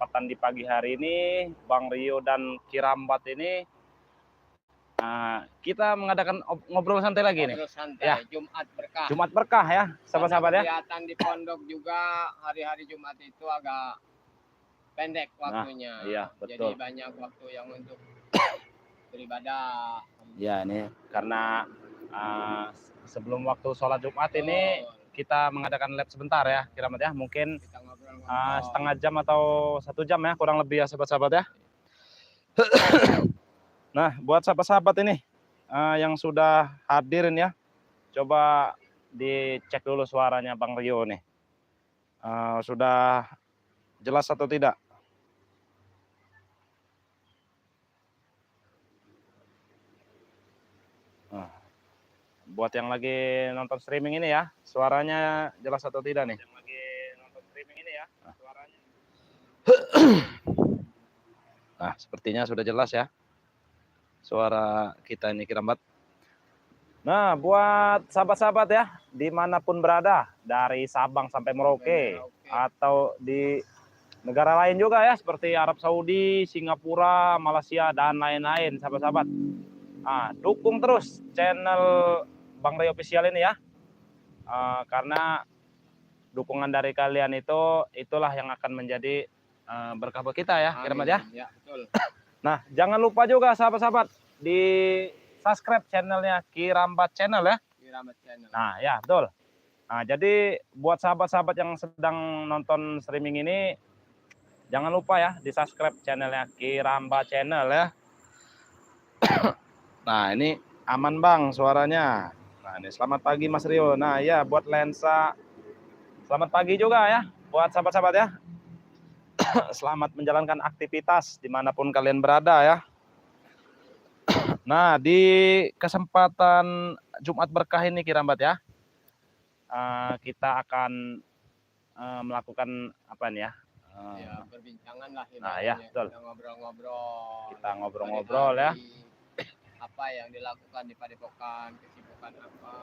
kesempatan di pagi hari ini, Bang Rio dan Kirambat ini kita mengadakan ngobrol santai lagi nih. Ngobrol santai, Ya. Jumat berkah. Jumat berkah ya, sahabat-sahabat ya. Kegiatan di pondok juga hari-hari Jumat itu agak pendek waktunya. Iya, betul. Jadi banyak waktu yang untuk beribadah. Ya, ini karena sebelum waktu sholat Jumat ini kita mengadakan lab sebentar ya, Kirambat ya. Mungkin kita ngobrol-ngobrol. setengah jam atau 1 jam ya, kurang lebih ya sahabat-sahabat ya. Nah, buat sahabat-sahabat ini yang sudah hadirin ya, coba dicek dulu suaranya Bang Rio nih. Sudah jelas atau tidak? Buat yang lagi nonton streaming ini ya, suaranya jelas atau tidak nih? Yang lagi nonton streaming ini ya, suaranya. Nah, sepertinya sudah jelas ya suara kita ini, Kirambat. Nah, buat sahabat-sahabat ya, dimanapun berada, dari Sabang sampai Merauke, atau di negara lain juga ya, seperti Arab Saudi, Singapura, Malaysia, dan lain-lain, sahabat-sahabat. Dukung terus channel Bang Rio Official ini ya, karena dukungan dari kalian itulah yang akan menjadi berkah buat kita ya, Kirambat ya. Ya, betul. Nah, jangan lupa juga sahabat-sahabat di subscribe channelnya Kirambat Channel ya. Kirambat Channel. Nah, ya betul. Nah, jadi buat sahabat-sahabat yang sedang nonton streaming ini, jangan lupa ya di subscribe channelnya Kirambat Channel ya. Nah, ini aman Bang suaranya. Nah, ini selamat pagi Mas Rio. Nah, ya buat lensa, selamat pagi juga ya buat sahabat-sahabat ya. Selamat menjalankan aktivitas dimanapun kalian berada ya. Nah, di kesempatan Jumat berkah ini Kirambat ya, kita akan melakukan apa nih ya? Ya, perbincangan lah. Nah ya, betul. Kita ngobrol-ngobrol. Kita ngobrol-ngobrol ya. Apa yang dilakukan di Padepokan, kesibukan apa.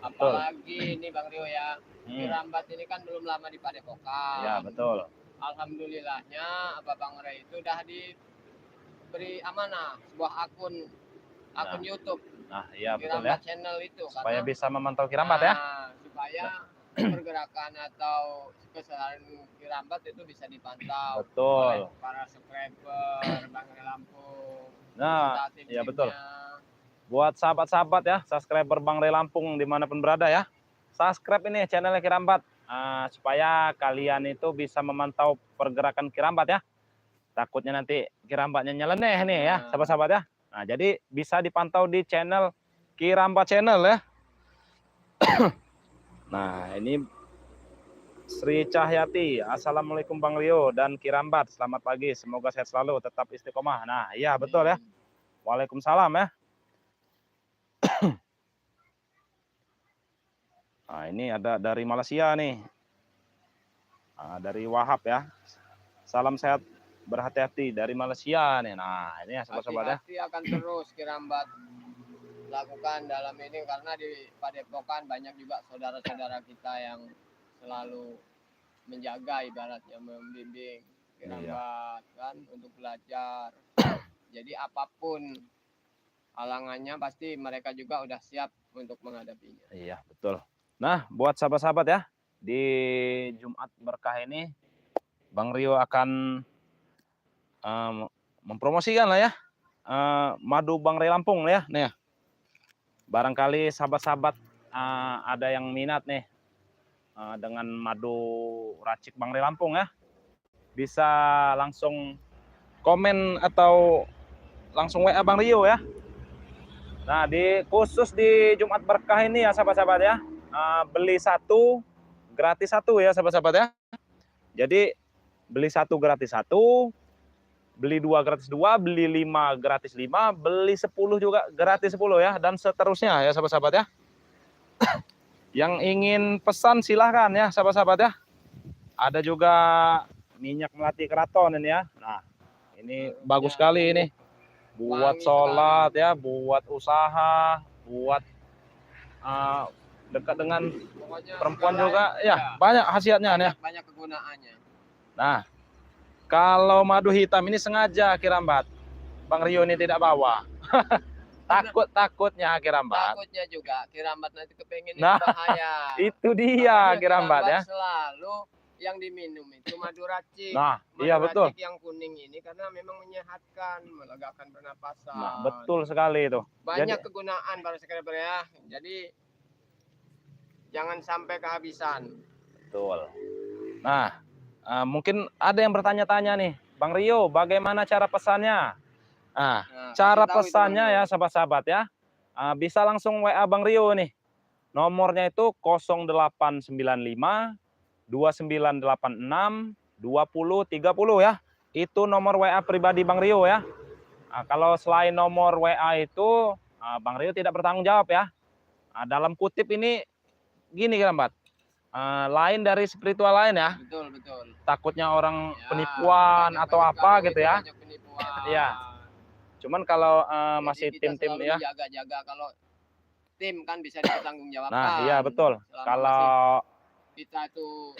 Apalagi ini Bang Rio ya, Kirambat ini kan belum lama di Padepokan. Ya, betul. Alhamdulillahnya Bang Ray itu udah diberi amanah sebuah akun YouTube. Nah, iya betul Kirambat ya. Channel itu Supaya karena, bisa memantau Kirambat ya. Supaya pergerakan atau keseharian Kirambat itu bisa dipantau betul oleh para subscriber Bang Ray Lampung. Nah, iya betul. Buat sahabat-sahabat ya, subscriber Bang Ray Lampung dimanapun berada ya, subscribe ini channelnya Kirambat. Supaya kalian itu bisa memantau pergerakan Kirambat ya. Takutnya nanti Kirambatnya nyeleneh nih ya, sahabat-sahabat ya. Nah, jadi bisa dipantau di channel Kirambat Channel ya. Nah, ini Sri Cahyati, Assalamualaikum Bang Rio dan Kirambat, selamat pagi, semoga sehat selalu, tetap istiqomah. Nah, iya betul ya. Waalaikumsalam ya. Nah, ini ada dari Malaysia nih. Dari Wahab ya. Salam sehat, berhati-hati dari Malaysia nih. Nah, ini ya sobat-sobat ya. Hati-hati akan terus Kirambat lakukan dalam ini karena di Padepokan banyak juga saudara-saudara kita yang selalu menjaga, ibaratnya membimbing Kirambat kan untuk belajar. Jadi apapun halangannya pasti mereka juga udah siap untuk menghadapinya. Iya, betul. Nah, buat sahabat-sahabat ya, di Jumat berkah ini Bang Rio akan mempromosikan lah ya madu Bang Ray Lampung ya. Nih, barangkali sahabat-sahabat ada yang minat nih dengan madu racik Bang Ray Lampung ya, bisa langsung komen atau langsung WA Bang Rio ya. Nah, khusus di Jumat berkah ini ya sahabat-sahabat ya, beli 1 gratis 1 ya sahabat-sahabat ya. Jadi beli 1 gratis 1, beli 2 gratis 2, beli 5 gratis 5, beli 10 juga gratis 10 ya, dan seterusnya ya sahabat-sahabat ya. Yang ingin pesan silahkan ya sahabat-sahabat ya. Ada juga minyak melati keraton ini ya. Nah, ini bagus sekali ini. Buat sholat ya, buat usaha, buat dekat dengan perempuan juga ya, banyak khasiatnya ya. Banyak kegunaannya. Nah, Kalau madu hitam ini sengaja Kirambat Bang Rio ini tidak bawa. Takutnya Kirambat. Takutnya juga Kirambat nanti kepengen Nah, itu bahaya. itu dia Makanya Kirambat ya. selalu yang diminum itu madu racik. Nah, Madu iya betul. racik yang kuning ini karena memang menyehatkan, melegakan pernapasan. Nah, betul sekali itu. Banyak kegunaan para subscriber ya. Jadi jangan sampai kehabisan. Betul. Nah, mungkin ada yang bertanya-tanya nih, Bang Rio, bagaimana cara pesannya? Nah, cara pesannya ya sahabat-sahabat ya, bisa langsung WA Bang Rio nih. Nomornya itu 0895 2986 2030 ya. Itu nomor WA pribadi Bang Rio ya. Nah, kalau selain nomor WA itu, Bang Rio tidak bertanggung jawab ya. Dalam kutip ini gini Kirambat, lain dari spiritual lain ya. Betul, betul. Takutnya orang penipuan atau apa gitu ya. Iya. Cuman kalau masih tim-tim ya. Jaga-jaga kalau tim kan bisa dipertanggungjawabkan. Nah, iya betul. Kalau kita itu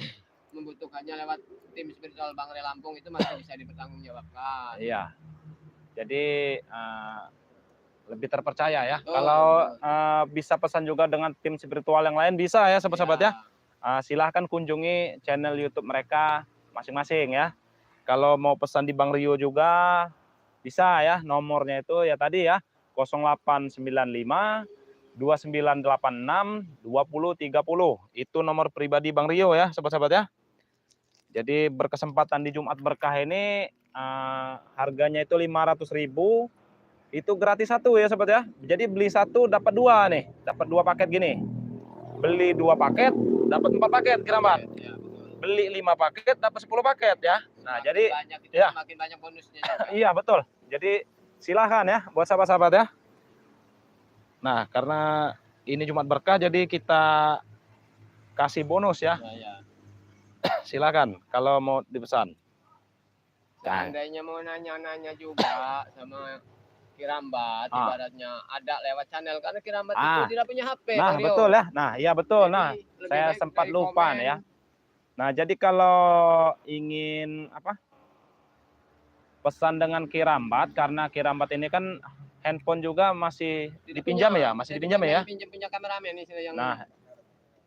membutuhkannya lewat tim spiritual Bang Rio Lampung itu masih bisa dipertanggungjawabkan. Iya. Jadi lebih terpercaya ya. Kalau bisa pesan juga dengan tim spiritual yang lain bisa ya sahabat-sahabat ya. Silahkan kunjungi channel YouTube mereka masing-masing ya. Kalau mau pesan di Bang Rio juga bisa ya. Nomornya itu ya tadi ya 0895 2986 2030. Itu nomor pribadi Bang Rio ya sahabat-sahabat ya. Jadi berkesempatan di Jumat Berkah ini harganya itu 500.000. Itu gratis satu ya sahabat ya. Jadi beli satu dapat dua nih, dapat dua paket gini. Beli 2 paket dapat 4 paket Kirambat. Ya, beli 5 paket dapat 10 paket ya. Nah, makin jadi banyak itu ya. makin banyak bonusnya juga. Iya betul. Jadi silahkan ya buat sahabat-sahabat ya. Nah, karena ini Jumat Berkah jadi kita kasih bonus ya. Ya. Silakan kalau mau dipesan. Seandainya mau nanya-nanya juga sama Kirambat, ibaratnya ada lewat channel karena Kirambat itu tidak punya HP. Nah, betul ya. Nah, iya betul. Jadi, nah, saya sempat lupa nih ya. Nah, jadi kalau ingin pesan dengan Kirambat, karena Kirambat ini kan handphone juga masih dipinjam ya, masih dipinjam ya. Pinjam kameramen nih yang. Nah,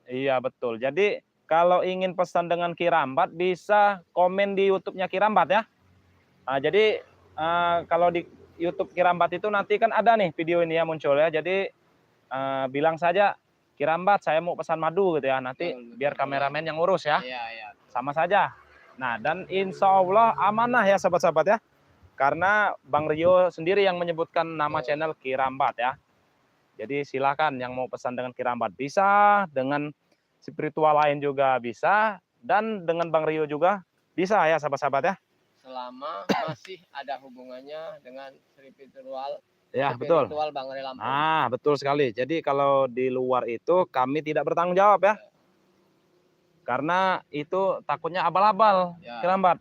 iya betul. Jadi kalau ingin pesan dengan Kirambat bisa komen di YouTube-nya Kirambat ya. Nah, jadi kalau di YouTube Kirambat itu nanti kan ada nih video ini ya muncul ya. Jadi bilang saja Kirambat saya mau pesan madu gitu ya. Nanti biar kameramen yang ngurus ya. Iya. Sama saja. Nah, dan insya Allah amanah ya sahabat-sahabat ya. Karena Bang Rio sendiri yang menyebutkan nama channel Kirambat ya. Jadi silakan yang mau pesan dengan Kirambat bisa, dengan spiritual lain juga bisa, dan dengan Bang Rio juga bisa ya sahabat-sahabat ya. Selama masih ada hubungannya dengan spiritual. Ya, betul. Spiritual Bang Rio Lampung. Nah, betul sekali. Jadi kalau di luar itu kami tidak bertanggung jawab ya. Karena itu takutnya abal-abal, Kirambat.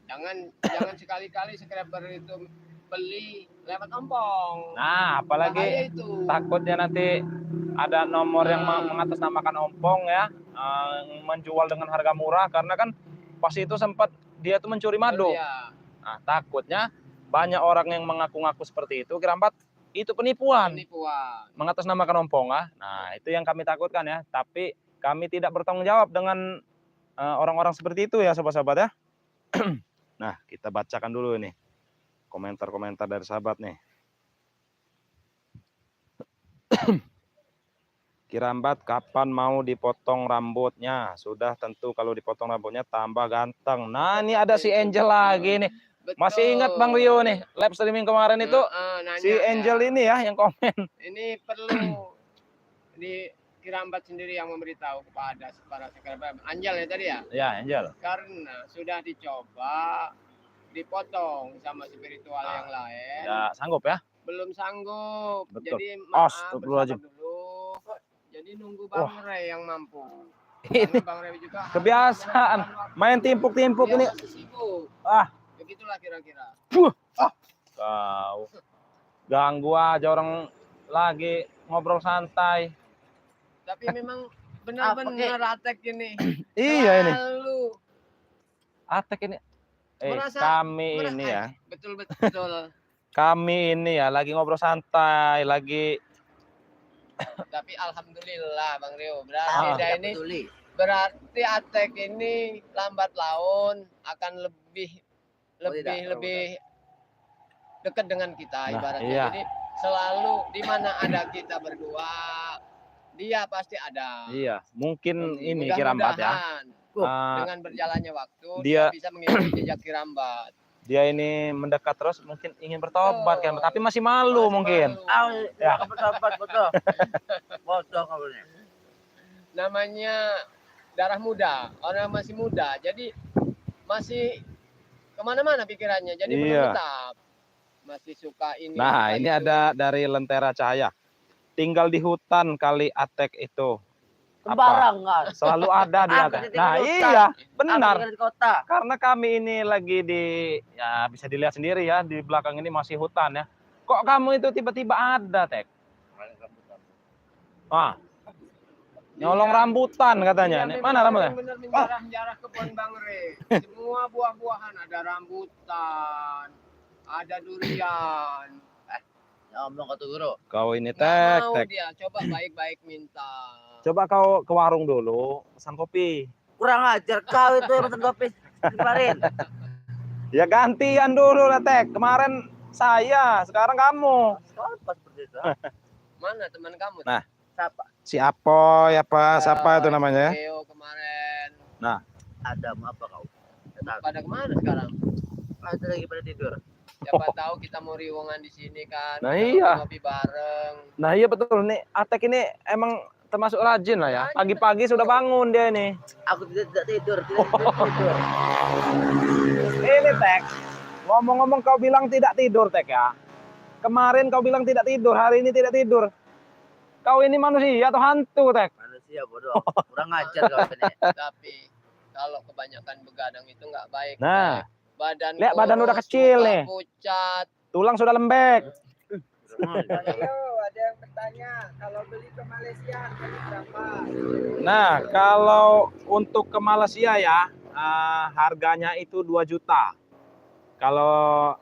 Jangan sekali-kali subscriber itu beli lewat ompong. Nah, apalagi takutnya nanti ada nomor yang mengatasnamakan ompong ya, menjual dengan harga murah karena kan pas itu sempat dia tuh mencuri madu. Nah, takutnya banyak orang yang mengaku-ngaku seperti itu, Kirambat, itu penipuan. Mengatasnamakan ompong ah. Nah, itu yang kami takutkan ya, tapi kami tidak bertanggung jawab dengan orang-orang seperti itu ya, sahabat-sahabat ya. Nah, kita bacakan dulu nih komentar-komentar dari sahabat nih. Kirambat, kapan mau dipotong rambutnya? Sudah tentu kalau dipotong rambutnya tambah ganteng. Nah, ini ada si Angel lagi nih. Betul. Masih ingat Bang Rio nih, live streaming kemarin itu si Angel ini ya yang komen. Ini perlu di Kirambat sendiri yang memberitahu kepada para subscriber. Angel ya tadi ya? Ya, Angel. Karena sudah dicoba dipotong sama spiritual yang lain. Ya, sanggup ya? Belum sanggup. Betul. Jadi maaf dulu. Jadi nunggu Bang Ray yang mampu. Ini Bang Ray juga kebiasaan main timpuk-timpuk ini. Begitulah kira-kira. Kau ganggu aja orang lagi ngobrol santai. Tapi memang benar-benar Atek ini. Iya ini. Lalu Atek ini. kami ini ya. Betul betul. Kami ini ya lagi ngobrol santai, lagi Tapi alhamdulillah Bang Rio, Ah. berarti Atek ini lambat laun akan lebih dekat dengan kita Nah, ibaratnya. iya. Jadi selalu di mana ada kita berdua, dia pasti ada. Iya, mungkin ini Kirambat ya. Mudah-mudahan dengan berjalannya waktu dia- dia bisa mengikuti jejak Kirambat. Dia ini mendekat terus, mungkin ingin bertobat kan, tapi masih malu Masih mungkin. malu. Ya. Bertobat betul. Bodoh kamu nih. Namanya darah muda, orang masih muda, jadi masih kemana-mana pikirannya, jadi belum Iya. tetap. Masih suka ini. Nah, suka ini itu. ada dari Lentera Cahaya. Tinggal di hutan kali Atek itu. Sembarangan. Selalu ada di Aku atas. di Nah, hutan. iya, Aku benar. tinggal di kota. Karena kami ini lagi di, ya bisa dilihat sendiri ya, di belakang ini masih hutan ya. Kok kamu itu tiba-tiba ada, Tek? Ah, nyolong rambutan katanya. Iya, Mana rambutnya? benar menjarah-jarah kebun Bang Re. Semua buah-buahan, ada rambutan, ada durian. Ngomong ke tuh guru. Kau ini Nggak Tek, mau Tek. dia, coba baik-baik minta. Coba kau ke warung dulu, pesan kopi. Kurang ajar kau itu yang pesen kopi kemarin. Ya gantian dulu lah, Tek. Kemarin saya, sekarang kamu. Apa seperti itu? Mana teman kamu? Nah. Siapa? Si Apoy apa siapa itu namanya? Leo kemarin. Adam apa kau? Pada kemana sekarang? Ada lagi pada tidur. Siapa tahu kita mau riwongan di sini kan. Nah, kita iya. ngopi bareng. Nah iya betul nih, Atek ini emang termasuk rajin lah ya. Rajin, Pagi-pagi sudah bangun dia ini. Aku tidak tidur, tidur. Ini Tek, ngomong-ngomong kau bilang tidak tidur Tek ya. Kemarin kau bilang tidak tidur, hari ini tidak tidur. Kau ini manusia atau hantu Tek? Manusia bodoh. Kurang ajar kau ini. Tapi kalau kebanyakan begadang itu nggak baik. Nah, badan lihat badan udah kecil nih. Pucat. Tulang sudah lembek. Ayo, ada yang bertanya kalau beli ke Malaysia harganya berapa? Nah, kalau untuk ke Malaysia ya, harganya itu 2 juta. Kalau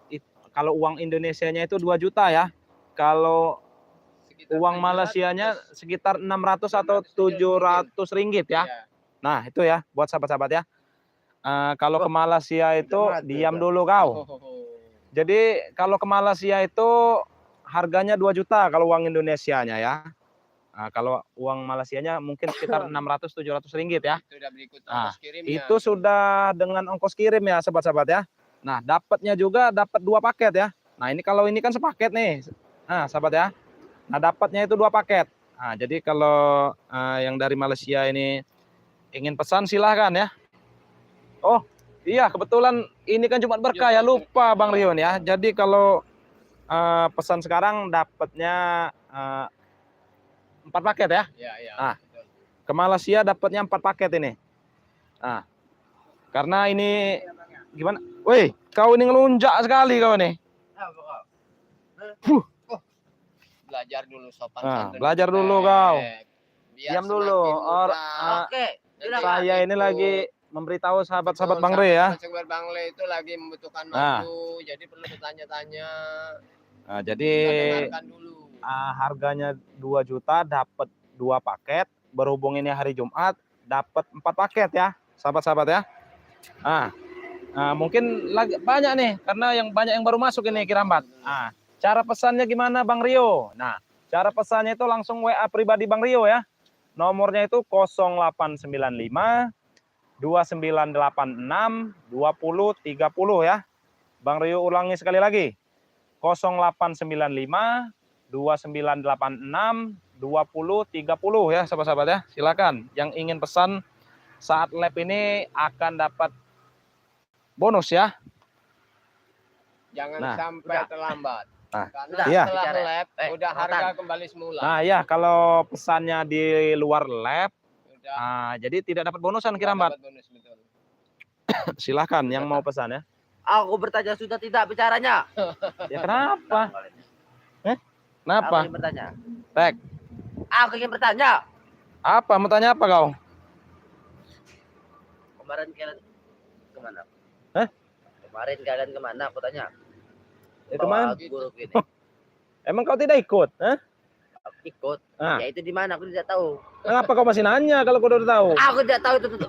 uang Indonesianya itu 2 juta ya. Kalau uang Malaysianya sekitar 600 atau 700 ringgit ya. Nah, itu ya buat sahabat-sahabat ya. Kalau ke Malaysia itu diam dulu kau. Jadi kalau ke Malaysia itu harganya 2 juta kalau uang Indonesianya ya. Nah, kalau uang Malaysianya mungkin sekitar 600-700 ringgit ya. Itu udah berikut Nah, ongkos kirimnya. itu sudah dengan ongkos kirim ya sahabat-sahabat ya. Nah, dapatnya juga dapat 2 paket ya. Nah, ini kalau ini kan sepaket nih. Nah, sahabat ya. Nah, dapatnya itu 2 paket. Nah, jadi kalau yang dari Malaysia ini ingin pesan silahkan ya. Oh, iya kebetulan ini kan Jumat Berkah ya, lupa Bang Rion ya. Jadi kalau pesan sekarang dapatnya 4 paket ya. Iya. Nah, ke Malaysia dapatnya 4 paket ini. Nah, karena ini gimana? Woi, kau ini ngelunjak sekali kau nih. Belajar dulu sopan Nah, santun. belajar dulu kau. Biar Diam dulu. Oke. Saya ini lagi memberitahu sahabat-sahabat Bang Re ya. Sahabat Bang Re itu lagi membutuhkan Nah. madu, jadi perlu bertanya-tanya. Nah, jadi Dengarkan dulu. harganya 2 juta dapat 2 paket. Berhubung ini hari Jumat dapat 4 paket ya, sahabat-sahabat ya. Mungkin lagi banyak nih karena banyak yang baru masuk ini Kirambat. Nah, cara pesannya gimana Bang Rio? Nah, cara pesannya itu langsung WA pribadi Bang Rio ya. Nomornya itu 0895 2986 2030 ya. Bang Rio ulangi sekali lagi. 0895 2986 2030 ya sahabat-sahabat ya. Silakan yang ingin pesan saat lab ini akan dapat bonus ya. Jangan sampai terlambat. Nah, karena iya. setelah lab udah harga kembali semula. Nah, ya kalau pesannya di luar lab Udah, jadi tidak dapat bonusan Kirambat. dapat bonus, betul. Silahkan yang mau pesan ya. Aku bertanya sudah tidak bicaranya. Ya kenapa? Aku Kenapa? ingin bertanya. Tek, Aku ingin bertanya. apa? Mau tanya apa kau? Kemarin kalian kemana? Kemarin kalian kemana? Aku tanya. Itu Bawa mana? guru ini. Emang kau tidak ikut? Hah? Aku ikut. Ah. Ya itu di mana? Aku tidak tahu. Kenapa kau masih nanya kalau kau udah tahu? Aku tidak tahu itu tuh.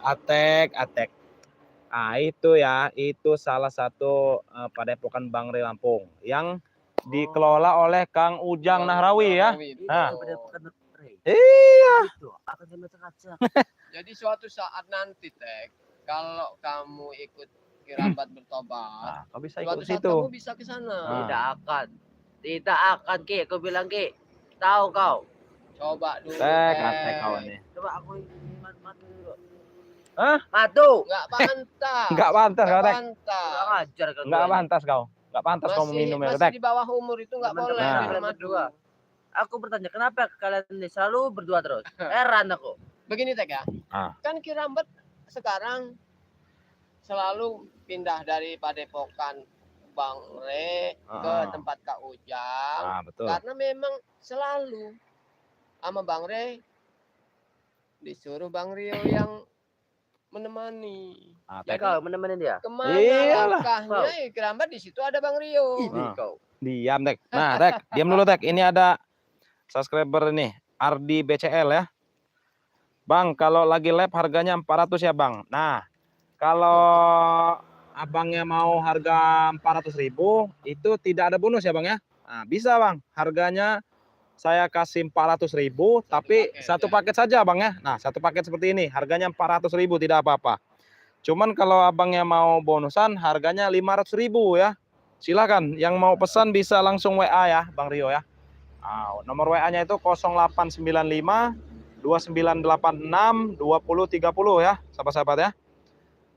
Atek. Ah itu ya, itu salah satu padepokan Bangre Lampung yang dikelola oleh Kang Ujang Nahrawi ya. Nah. Iya. Itu akan ngacak. Jadi suatu saat nanti Tek, kalau kamu ikut Kirambat bertobat, Nah, kau bisa ikut suatu ke saat situ. kamu bisa ke sana. Ah. Tidak akan Ki. Aku bilang Ki. Tahu kau. Coba dulu. Atek kau nih. Coba aku madu dulu. Hah? Madu. Nggak pantas. Enggak pantas kau, Tek. pantas. Kurang ajar kau. Enggak pantas kau. Enggak pantas kau meminum ya, Masih Tek. di bawah umur itu nggak Teman-teman boleh Nah. minum kalian madu. berdua. Aku bertanya kenapa kalian ini selalu berdua terus? Heran aku. Begini Tek ya. Ah. Kan Kirambat sekarang selalu pindah dari padepokan Bang Re ke tempat Kak Ujang. Ah, betul. Karena memang selalu sama Bang Re disuruh Bang Rio yang menemani. Ah, Ya Tek. kau menemani dia. Kemana Iyalah. langkahnya Kirambat di situ ada Bang Rio. Ini Ah. kau. Diam, Tek. Nah, Tek, diam dulu, Tek. Ini ada subscriber ini, Ardi BCL ya. Bang, kalau lagi lab harganya 400 ya, Bang. Nah, kalau abangnya mau harga 400.000, itu tidak ada bonus ya, Bang ya. Nah, bisa, Bang. Harganya saya kasih 400.000, tapi paket, satu ya. paket saja, Bang ya. Nah, satu paket seperti ini, harganya 400.000, tidak apa-apa. Cuman kalau abangnya mau bonusan, harganya 500.000 ya. Silakan, yang mau pesan bisa langsung WA ya, Bang Rio ya. Nah, nomor WA-nya itu 0895 2986 2030 ya, sahabat-sahabat ya.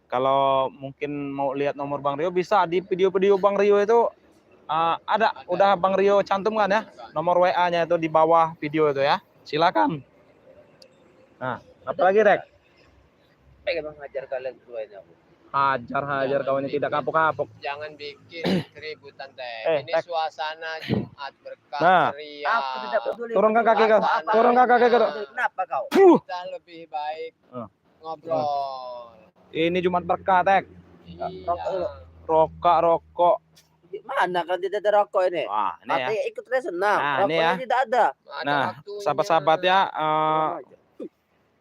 Kalau mungkin mau lihat nomor Bang Rio, bisa di video-video Bang Rio itu ada, udah Bang Rio cantumkan ya, nomor WA-nya itu di bawah video itu ya. Silakan. Nah, apa lagi, Rek? Pengen mengajar kalian berdua ini aku. Hajar kau ini tidak kapok-kapok. Jangan bikin keributan Teh. Ini Tek. suasana Jumat berkah Nah. ceria. Aku tidak peduli. Turunkan kaki kau. Turunkan kaki kau. Kenapa kau? Kita lebih baik Ah. ngobrol. Ini Jumat berkah, Tek. Iya. Rokok. Mana kan tidak ada rokok ini? Wah, ini ya. Mati ikut senang. Nah, ini Rokoknya ya. tidak ada. Ada Nah, waktunya. sahabat-sahabat ya,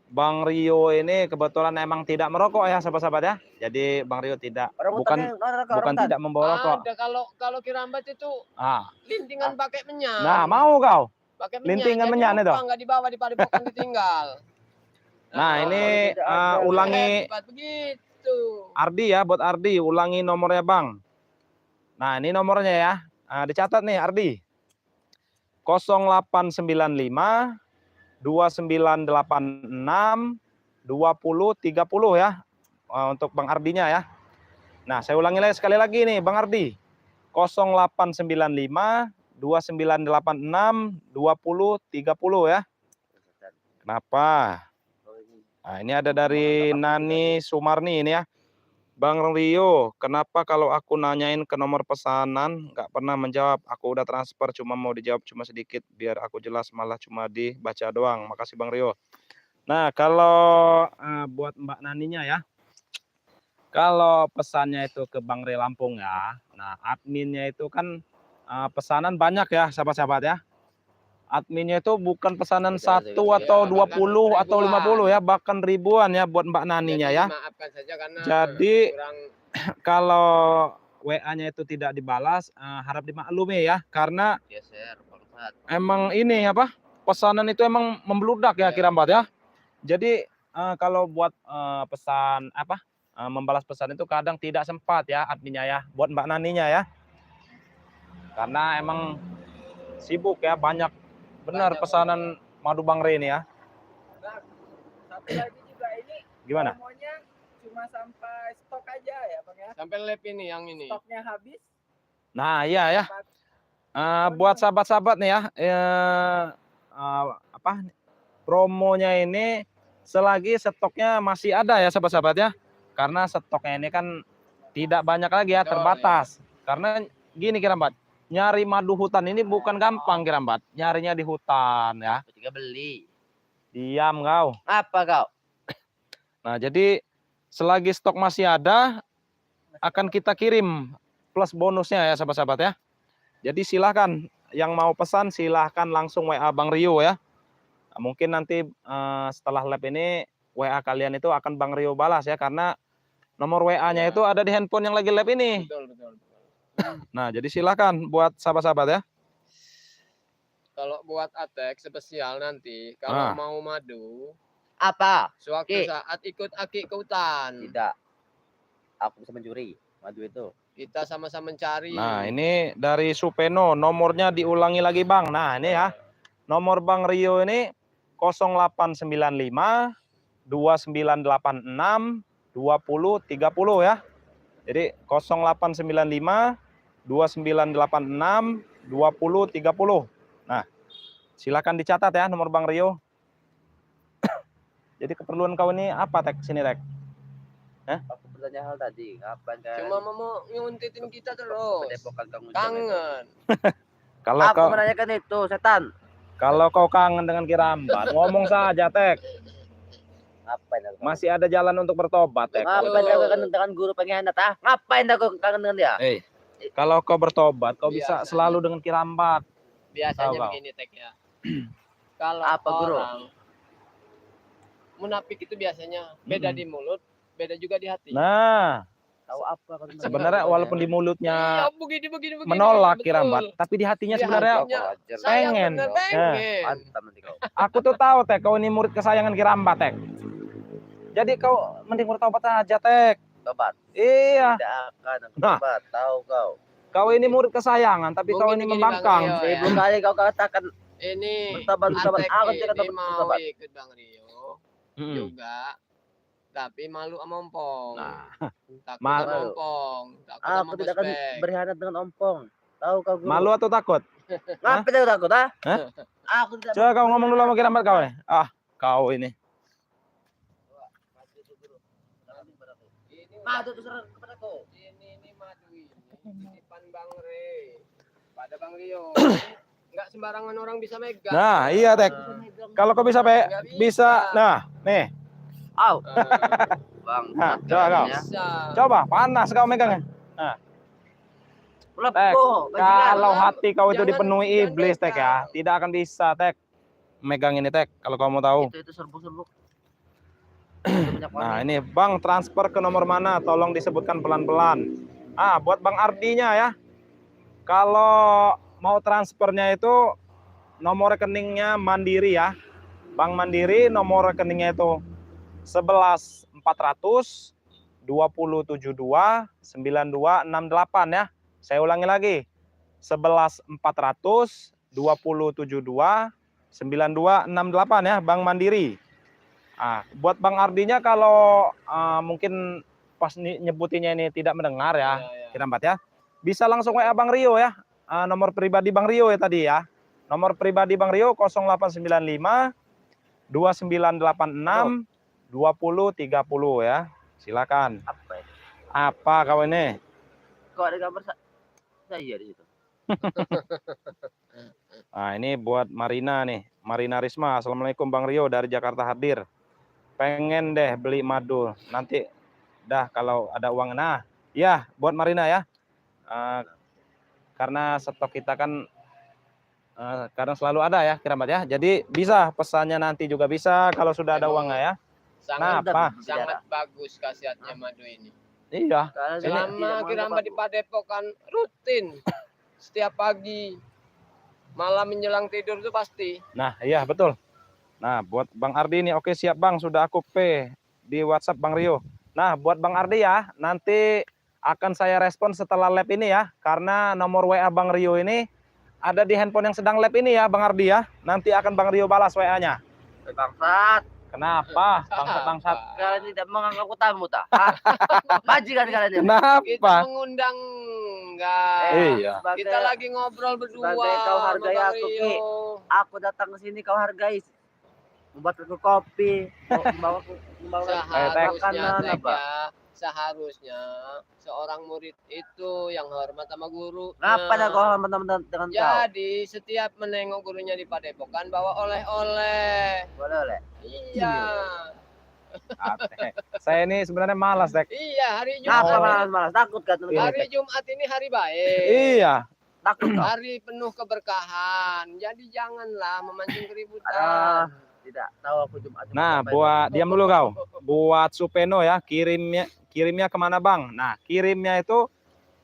Bang Rio ini kebetulan emang tidak merokok ya, sahabat-sahabat ya. Jadi Bang Rio tidak bukan tidak membawa rokok. Ada kalau Kirambat itu Ah. lintingan pakai menyan. Nah, mau kau? Pakai lintingan Jadi menyan itu? lupa, nggak dibawa di padepokan ditinggal. Nah, ini ulangi Hebat begitu. Ardi ya, buat Ardi, ulangi nomornya Bang. Nah, ini nomornya ya. Dicatat nih Ardi. 0895 2986 2030 ya. Untuk Bang Ardinya ya. Nah, saya ulangi lagi sekali lagi nih Bang Ardi. 0895 2986 2030 ya. Kenapa? Nah, ini ada dari Nani Sumarni ini ya. Bang Rio, kenapa kalau aku nanyain ke nomor pesanan nggak pernah menjawab? Aku udah transfer, cuma mau dijawab cuma sedikit biar aku jelas, malah cuma dibaca doang. Makasih Bang Rio. Nah, kalau buat Mbak Naninya ya, kalau pesannya itu ke Bang Rio Lampung ya, nah adminnya itu kan pesanan banyak ya sahabat-sahabat ya. Adminnya itu bukan pesanan 1 atau 20 atau 50 ya, bahkan ribuan ya buat Mbak Naninya ya. Maafkan saja karena Jadi kurang kalau WA-nya itu tidak dibalas, harap dimaklumi ya, karena emang ini apa, pesanan itu emang membludak ya Kirambat ya. Jadi kalau buat pesan apa, membalas pesan itu kadang tidak sempat ya adminnya ya, buat Mbak Naninya ya. Karena emang sibuk ya, banyak benar pesanan madu Bang Re ini ya. Bang, satu lagi juga ini Gimana? promonya cuma sampai stok aja ya Bang ya. sampai lab ini yang ini. Stoknya habis. Nah, iya ya. Buat sahabat-sahabat nih ya, apa promonya ini selagi stoknya masih ada ya sahabat-sahabat ya. Karena stoknya ini kan tidak banyak lagi ya, Betul, terbatas. Karena gini Kirambat, nyari madu hutan ini bukan gampang Kirambat. Nyarinya di hutan ya. Ketika beli. Diam kau. Apa kau? Nah, jadi selagi stok masih ada, akan kita kirim plus bonusnya ya sahabat-sahabat ya. Jadi silahkan yang mau pesan silahkan langsung WA Bang Rio ya. Mungkin nanti setelah lab ini WA kalian itu akan Bang Rio balas ya, karena nomor WA-nya Ya. itu ada di handphone yang lagi lab ini. Betul, betul, betul. Nah, jadi silahkan buat sahabat-sahabat ya. Kalau buat Atek spesial nanti, kalau Ah. mau madu, Apa? sewaktu Ki. saat ikut Aki ke hutan, Tidak. Aku bisa mencuri madu itu. kita sama-sama mencari. Nah, ini dari Supeno, nomornya diulangi lagi Bang. Nah, ini ya. Nomor Bang Rio ini 0895 2986 2030 ya. Jadi 0895 2986 2030. Nah, silakan dicatat ya nomor Bang Rio. Jadi keperluan kau ini apa Tek? Sini Tek. Aku bertanya hal tadi. Ngapain kan? Cuma mau nyuntitin kita terus. Padepokan kamu Kangen. Kalau Aku kau menanyakan itu, setan. kalau kau kangen dengan Kirambat, ngomong saja Tek. Ngapain aku? Masih ada jalan untuk bertobat Tek. Ngapain aku kangen dengan guru pengkhianat? Ngapain aku kangen dengan dia? Kalau kau bertobat, kau bisa Biasa. selalu dengan Kirambat. Biasanya Tahu kau. begini Tek ya. Kalau Apa, Guru? orang munafik itu biasanya beda di mulut, beda juga di hati. Nah, Tahu apa kan? sebenarnya walaupun di Iya, mulutnya begini. menolak betul. Kirambat, tapi di hatinya Di sebenarnya hatinya, wajar. Saya pengen. bener pengen. Mantap nanti kau. aku tuh tahu Tek, kau ini murid kesayangan Kirambat Tek. Jadi kau mending bertobat aja Tek. Tobat. Iya, Tidak akan aku Nah. tobat. Tahu kau. kau ini murid kesayangan, tapi kau Mungkin ini begini, membangkang. Bang Rio, ya. 1000 kali kau katakan Ini bertobat. Atek Aku tidak ini mau bertobat. ikut Bang Rio Mm. juga, tapi malu sama Ompong. Nah, Takut malu. sama Ompong. Takut sama Aku tidak akan Bospek. berkhianat dengan ompong. Tahu kau guru? malu atau takut? Ngapain aku takut? Hah? Aku tidak. Coba kau ngomong dulu sama Kirambat kau nih. Kau ini. Ini Madu terserah kepadaku. ini madu ini titipan Bang Re pada Bang Rio. Nggak sembarangan orang bisa megang. Nah, iya Tek. Kalau kau bisa Nggak bisa. Nah, nih. Au, Eh, Bang. Nah, coba kau. bisa. Coba panas kau megangnya. Tek, kalau hati kau itu Jangan- dipenuhi jangan iblis Tek ya, nekat. tidak akan bisa Tek megang ini Tek. Kalau kau mau tahu. Itu serbuk-serbuk. Nah, ini Bang transfer ke nomor mana? Tolong disebutkan pelan-pelan. Buat Bang Ardinya ya. Kalau mau transfernya itu nomor rekeningnya Mandiri ya. Bank Mandiri nomor rekeningnya itu 11 400 2072 9268 ya. Saya ulangi lagi. 11 400 2072 9268 ya, Bank Mandiri. Buat Bang Ardinya kalau mungkin pas nyebutinnya ini tidak mendengar ya, Ya. Kirambat ya. Bisa langsung WA Bang Rio ya. Nomor pribadi Bang Rio ya tadi ya. Nomor pribadi Bang Rio 0895 2986 2030 ya. Silakan. Apa ini? Apa kau ini? Kok ada gambar saya di situ? Ini buat Marina nih. Marina Risma. Assalamualaikum Bang Rio dari Jakarta hadir. Pengen deh beli madu. Nanti dah kalau ada uang. Nah, ya buat Marina ya. Karena stok kita kan kadang selalu ada ya Kirambat ya. Jadi bisa pesannya nanti juga bisa kalau sudah ada uangnya ya. Sangat Kenapa? sangat bagus khasiatnya madu ini. Iya. Karena dia Selama tidak Kirambat di Padepokan rutin setiap pagi, malam menjelang tidur itu pasti. Nah, iya betul. Nah, buat Bang Ardi ini oke siap Bang, sudah aku P di WhatsApp Bang Rio. Nah, buat Bang Ardi ya, nanti akan saya respon setelah lab ini ya, karena nomor WA Bang Rio ini ada di handphone yang sedang lab ini ya Bang Ardi ya. Nanti akan Bang Rio balas WA-nya. bangsat. Kenapa? Bangsat-bangsat. Kalian tidak menganggapku tamu tak? Majikan kalian ini. Kita Kenapa? mengundang enggak. Iya. Sebagai- Kita lagi ngobrol berdua. sebagai kau hargai sama Bang aku, Rio. Ki. Aku datang ke sini kau hargai. Membuat aku kopi, membawa Seharusnya makanan Tek, apa? ya, seharusnya seorang murid itu yang hormat sama guru. Ngapain aku hormat dengan kau? Jadi setiap menengok gurunya di Padepokan bawa oleh-oleh. Boleh. Iya. Saya ini sebenarnya malas, Tek. Iya, hari Kenapa Jumat. malas-malas? Takut kan? Ini, Hari Tek. Jumat ini hari baik. Iya. Takut kau? Hari penuh keberkahan. Jadi janganlah memancing Ah, keributan. tidak tahu aku Jumat. Nah, buat diam dulu kau. Buat Supeno ya, kirimnya kemana Bang? Nah, kirimnya itu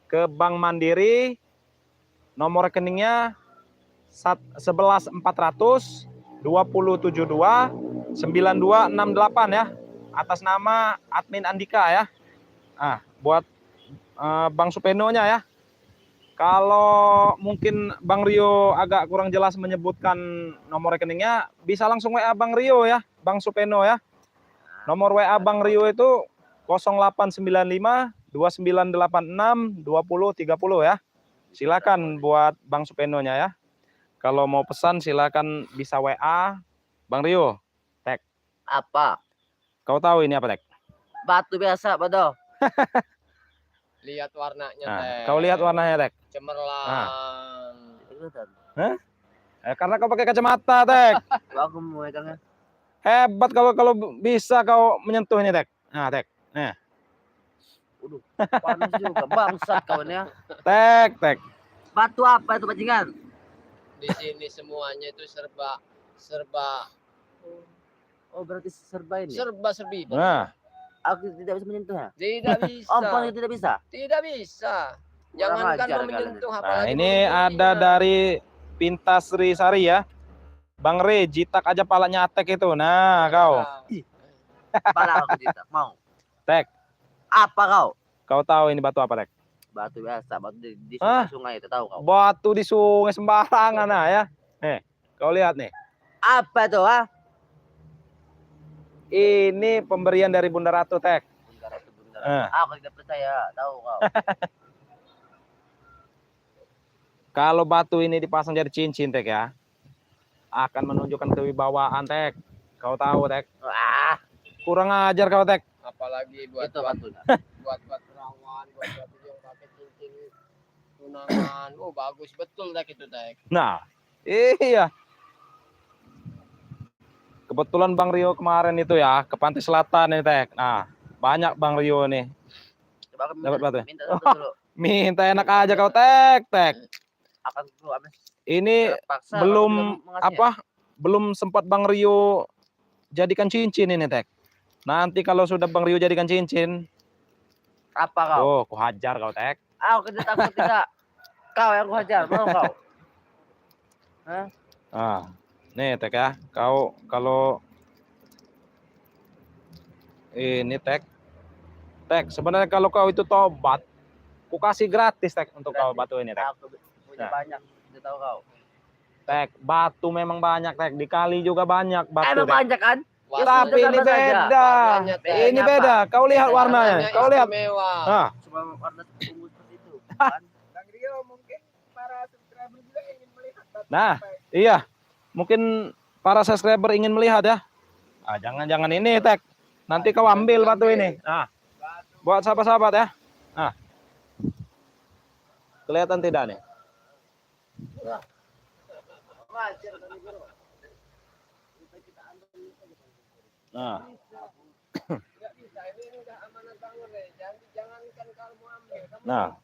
ke Bank Mandiri, nomor rekeningnya 11.400 2072 9268 ya, atas nama admin Andika ya. Ah, buat Bang Supenonya ya. Kalau mungkin Bang Rio agak kurang jelas menyebutkan nomor rekeningnya, bisa langsung WA Bang Rio ya, Bang Supeno ya. Nomor WA Bang Rio itu 0895 2986 2030 ya. Silakan buat Bang Supenonya ya. Kalau mau pesan silakan bisa WA Bang Rio. Tek, Apa? kau tahu ini apa, Tek? Batu biasa, bodoh. Lihat warnanya, Nah, Teh. kau lihat warnanya, Tek. Cemerlang. Karena kau pakai kacamata, Tek. Aku mau megangnya. Hebat kalau bisa kau menyentuh ini, Tek. Nah, Tek. Nah, Waduh, panas juga. Bangsat kawan ya. Tek. Batu apa itu bajingan? Di sini semuanya itu serba Oh, berarti serba ini. serbi. Nah, Aku tidak bisa menyentuhnya. Tidak bisa. Ompong tidak bisa. Tidak bisa. Kurang Jangankan ajar mau menyentuh nah apalagi ini mau ada membelinya. dari Pintas Sri Sari ya. Bang Re, jitak aja palanya Tek itu. Nah, kau. Pala aku tidak mau. Tek, Apa kau? kau tahu ini batu apa, Tek? Batu biasa, batu di Hah? sungai itu tahu kau. Batu di sungai sembarangan nah ya. Kau lihat nih. Apa itu, ah? Ini pemberian dari Bunda Ratu, Tek. Bunda. Aku tidak percaya, tahu kau. Kalau batu ini dipasang jadi cincin, Tek ya, akan menunjukkan kewibawaan, Tek. Kau tahu, Tek? Ah, Kurang ajar kau, Tek. Apalagi buat itu batunya. buat perawan, buat yang pakai cincin tunangan. Oh, bagus betul Tek itu, Tek. Nah, iya. Kebetulan Bang Rio kemarin itu ya ke Pantai Selatan nih, Tek. Nah, banyak Bang Rio nih. Coba aku Dapat batu. minta satu dulu. Minta enak aja kau, Tek. Akan dulu habis. Ini Terpaksa belum aku tidak mengasihnya. belum sempat Bang Rio jadikan cincin ini, Tek. Nanti kalau sudah Bang Rio jadikan cincin, Apa kau? oh, aku hajar kau, Tek. Aku tidak. Kau yang aku hajar, mau kau? Hah? Ah, nih Tek ya. Kau kalau ini Tek, sebenarnya kalau kau itu tobat, ku kasih gratis, Tek, untuk kau batu ini, Tek. Aku punya Nah. banyak, tidak tahu kau. Tek, batu memang banyak, Tek. Di kali juga banyak batu, Emang Tek. banyak kan? Tapi ini Sama saja. beda. Warnanya, Tek. Ini beda. Kau lihat warnanya. Kau lihat. Mewah. Nah, Cuma warna ungu seperti itu. Kan? Bang Rio, mungkin para subscriber juga ingin melihat batu Nah. apa itu. iya. Mungkin para subscriber ingin melihat ya. Ah, jangan ini, Tek. Nanti kau ambil batu ini. Nah, buat sahabat-sahabat ya. Nah. Kelihatan tidak nih? Nah, nah,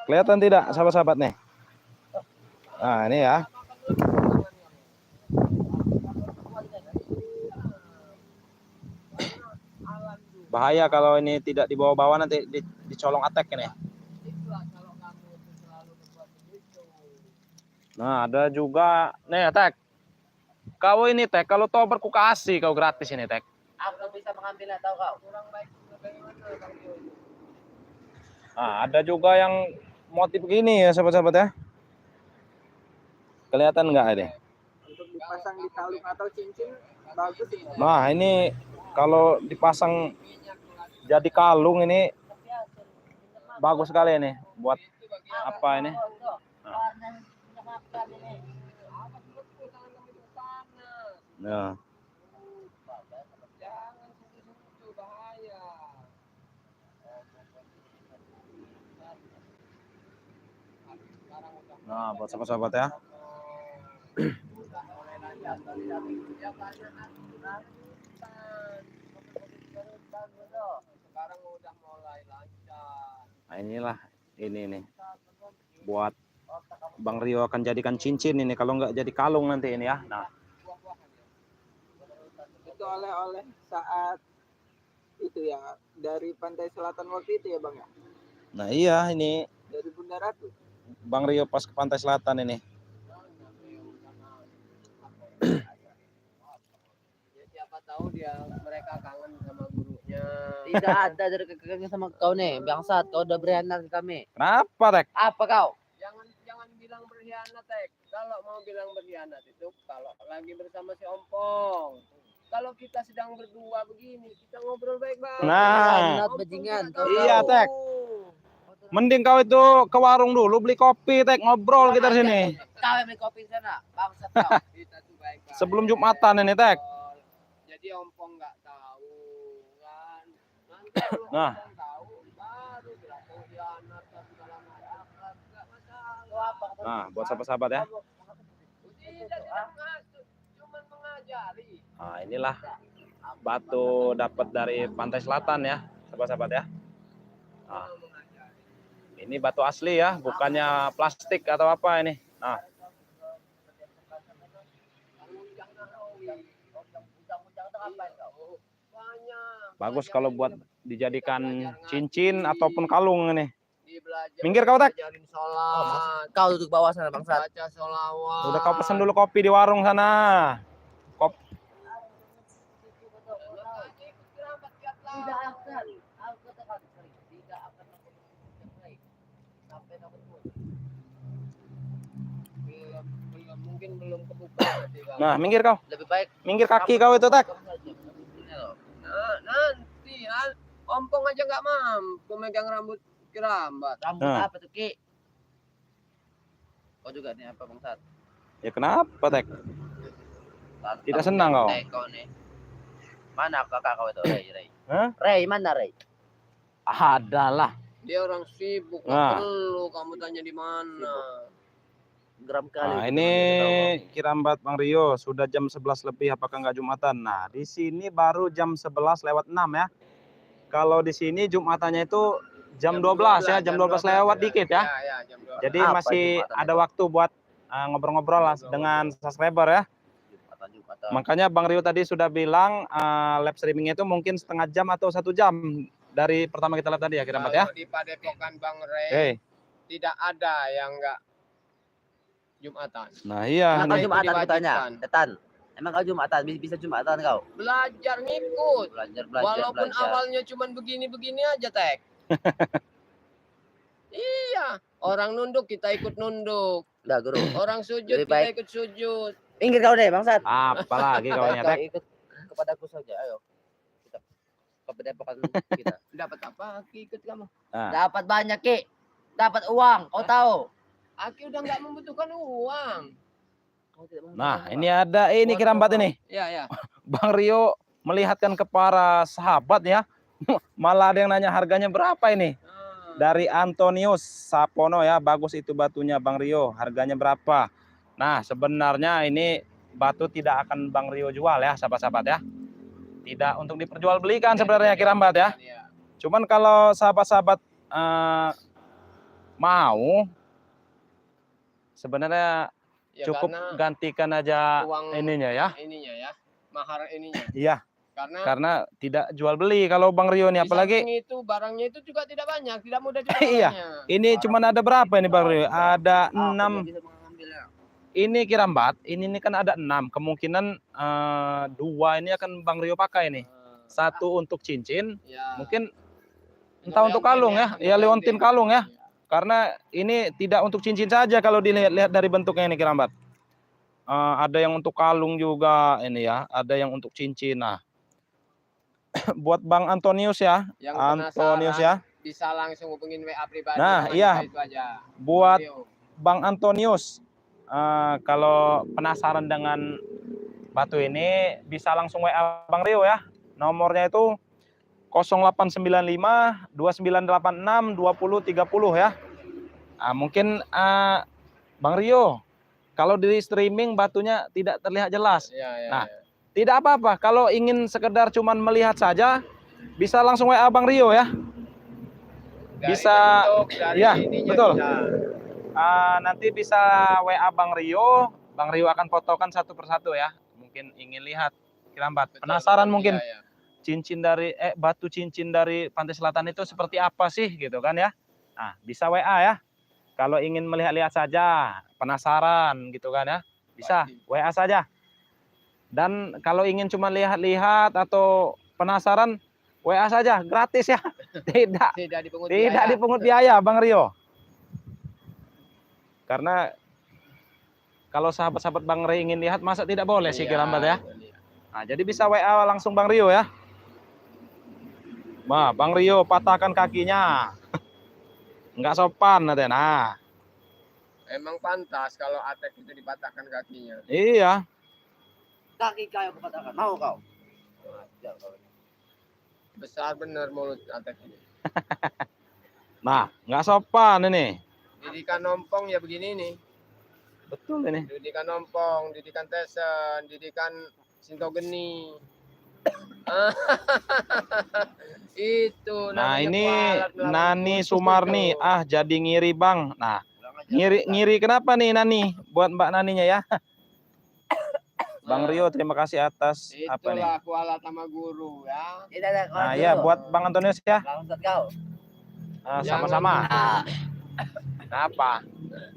kelihatan tidak sahabat-sahabat nih? Nah, ini ya. Bahaya kalau ini tidak dibawa-bawa, nanti dicolong attack ini. Nah, ada juga nih, Tek. Kau ini, Tek, kalau tober ku kasih kau gratis ini, Tek. Aku bisa mengambilnya, tahu kau? Nah, ada juga yang motif begini ya, sahabat-sahabat ya. Kelihatan nggak ini? Untuk dipasang di kalung atau cincin bagus ini. Nah, ini kalau dipasang jadi kalung ini bagus sekali ini. Buat apa ini? Nah. Nah, buat sahabat-sahabat ya. Sekarang udah mulai lancar. Nah, inilah ini nih buat Bang Rio akan jadikan cincin ini kalau nggak jadi kalung nanti ini ya. Nah, Itu oleh-oleh saat itu ya dari pantai selatan waktu itu ya bang ya, nah iya ini dari Bunda Ratu. Bang Rio pas ke pantai selatan ini. Ya, siapa tahu mereka kangen sama gurunya. Tidak ada dari kakaknya sama kau nih, bangsat. Kau udah berkhianat ke kami. Kenapa, Tek? Apa kau? Jangan bilang berkhianat, Tek. Kalau mau bilang berkhianat itu kalau lagi bersama si Ompong. Kalau kita sedang berdua begini, kita ngobrol baik-baik. Nah, Berkhianat bajingan. Kau iya, tahu. Tek. Mending kau itu ke warung dulu beli kopi, Tek, ngobrol kita di sini. Kau yang beli kopi di sana, bangsat kau. Kita tuh baik-baik. Sebelum Jumatan ini, Tek. Jadi Ompong nggak tahu kan. Nanti kalau Nah. Ompong tahu baru bilang pengkhianat dan segala macam. Nggak masalah. Nah, buat sahabat-sahabat ya. Tidak menghasut, cuma mengajari. Nah, inilah batu dapat dari pantai selatan ya, sahabat-sahabat ya. Nah, ini batu asli ya, bukannya plastik atau apa ini. Nah, bagus kalau buat dijadikan cincin ataupun kalung ini. Minggir kau, Tek. Ajarin sholat, Kau duduk bawah sana, bangsat. baca sholawat. Udah kau pesen dulu kopi di warung sana. Tidak akan. Aku katakan sering, tidak akan aku cerai sampai kau berbuat. Belum mungkin belum kebuka nanti, Bang. Nah, minggir kau. Lebih baik. Minggir kaki kau itu, Tek. Nah, nanti Ompong aja nggak mampu megang rambut Kirambat. Rambut Nah. apa tuh, Ki? Kau juga nih apa, bangsat? Ya kenapa, Tek? Tantang Tidak senang kau? Kau nih. Mana kakak kau itu, Rey? Hah? Rey, mana Rey? Adalah. Dia orang sibuk, Nah. nggak perlu kamu tanya di mana. Geram kali. Nah, itu ini teman-teman Kirambat Bang Rio sudah jam 11 lebih apakah nggak Jumatan? Nah, di sini baru jam 11 lewat 6 ya. Kalau di sini Jumatannya itu jam 12 ya, jam 12 lewat dikit ya. Ya, jam 12. Jadi Apa masih Jumatan ada itu? waktu buat ngobrol-ngobrol lah dengan subscriber ya. Jumatan. Makanya Bang Rio tadi sudah bilang live streamingnya itu mungkin setengah jam atau 1 jam dari pertama kita live tadi ya Kirambat ya. Kalau di Padepokan Bang Rey Oke. tidak ada yang nggak Jumatan. Nah, iya Emang kau nih. Jumatan Diwajibkan. bertanya? Detan. Emang kau Jumatan? Bisa Jumatan kau? Belajar ngikut. Belajar, Walaupun belajar. awalnya cuman begini-begini aja, Tek. Iya, orang nunduk kita ikut nunduk. Udah, guru. Orang sujud Lebih kita baik. ikut sujud. Pinggir kau deh, bangsat. Apalagi kau Kau nyetek. ikut kepadaku saja, ayo. Kita ke padepokan kita. Dapat apa? Aki ikut kamu. Dapat banyak, Ki. Dapat uang, kau tahu. Aki udah nggak membutuhkan uang. Kau tidak membutuhkan Nah, uang. ini ada ini Kirambat ini. Ya, ya. Bang Rio melihatkan ke para sahabat ya. Malah ada yang nanya harganya berapa ini. Dari Antonius Sapono ya, bagus itu batunya Bang Rio. Harganya berapa? Nah, sebenarnya ini batu tidak akan Bang Rio jual ya, sahabat-sahabat ya. Tidak untuk diperjualbelikan sebenarnya Kirambat ya. Cuman kalau sahabat-sahabat mau sebenarnya Ya, cukup karena gantikan aja uang ininya ya. ininya ya, mahar ininya. Iya, Karena tidak jual beli kalau Bang Rio nih di apalagi samping itu barangnya itu juga tidak banyak, tidak mudah juga Iya. barangnya. ini cuman ada berapa ini Bang Rio? Ada Aku 6. bisa mengambilnya. Ini Kirambat, ini kan ada 6. Kemungkinan 2 ini akan Bang Rio pakai nih. 1 untuk cincin, Ya. mungkin entah untuk kalung ya. Ya liontin kalung ya. Karena ini tidak untuk cincin saja kalau dilihat dari bentuknya ini Kirambat. Ada yang untuk kalung juga ini ya, ada yang untuk cincin. Nah, buat Bang Antonius ya, Yang Antonius penasaran ya. bisa langsung hubungin WA pribadi. Nah, sama iya. kita itu aja. Buat Video. Bang Antonius, kalau penasaran dengan batu ini bisa langsung WA Bang Rio ya. Nomornya itu 0895 2986 2030 ya. Mungkin Bang Rio, kalau di streaming batunya tidak terlihat jelas. Iya, iya, Nah, iya. tidak apa-apa. Kalau ingin sekedar cuman melihat saja, bisa langsung WA Bang Rio ya. Dari Bisa, bentuk, dari ya, ininya betul. bisa. Nanti bisa WA Bang Rio. Bang Rio akan fotokan satu persatu ya. Mungkin ingin lihat Kirambat. Betul, Penasaran betul, mungkin iya, ya. cincin dari batu cincin dari Pantai Selatan itu seperti apa sih gitu kan ya. Nah, bisa WA ya. Kalau ingin melihat-lihat saja, penasaran gitu kan ya. Bisa Pasti. WA saja. Dan kalau ingin cuma lihat-lihat atau penasaran, WA saja, gratis ya. Tidak Tidak dipungut Tidak biaya. dipungut biaya, Bang Rio. Karena kalau sahabat-sahabat Bang Rio ingin lihat, masa tidak boleh sih Iya, Kirambat ya. betul, iya. Nah, jadi bisa WA langsung Bang Rio ya. Nah, Bang Rio patahkan kakinya. Enggak sopan nanti. Nah, Emang pantas kalau Atek itu dipatahkan kakinya. iya. Kaki kau yang kepatahkan. Mau kau? Wajar kau. Besar bener mulut Atek ini. Nah, enggak sopan ini. Didikan nompong ya begini nih. Betul ini. Didikan nompong, didikan tesen, didikan sintogeni. Itu Nah, namanya ini kualat melawan Nani buntu Sumarni. itu. Ah, jadi ngiri, Bang. Nah, Kurang ajar. ngiri kenapa nih Nani? Buat Mbak Naninya ya. Bang Rio, terima kasih atas apa nih? Itulah kualat sama guru ya. Tidak ada kau. Nah, ya buat Bang Antonius ya. Langsat kau. Sama-sama. Apa?